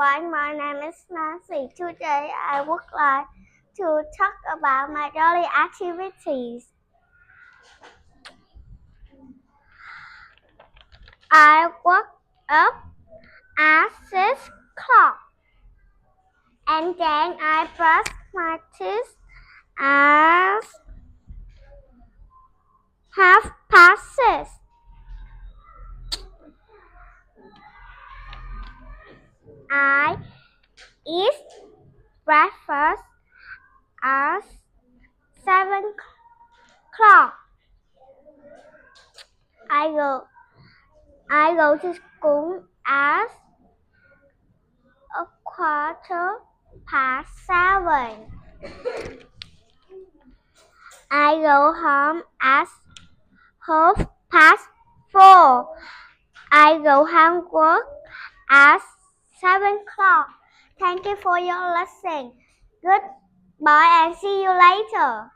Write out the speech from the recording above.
everyone, my name is Nancy. Today I would like to talk about my daily activities. I woke up at 6 o'clock and then I brushed my teeth at 6:30. I eat breakfast at 7 o'clock. I go to school at 7:15. I go home at 4:30. I go homework at 7 o'clock. Thank you for your listening. Goodbye and see you later.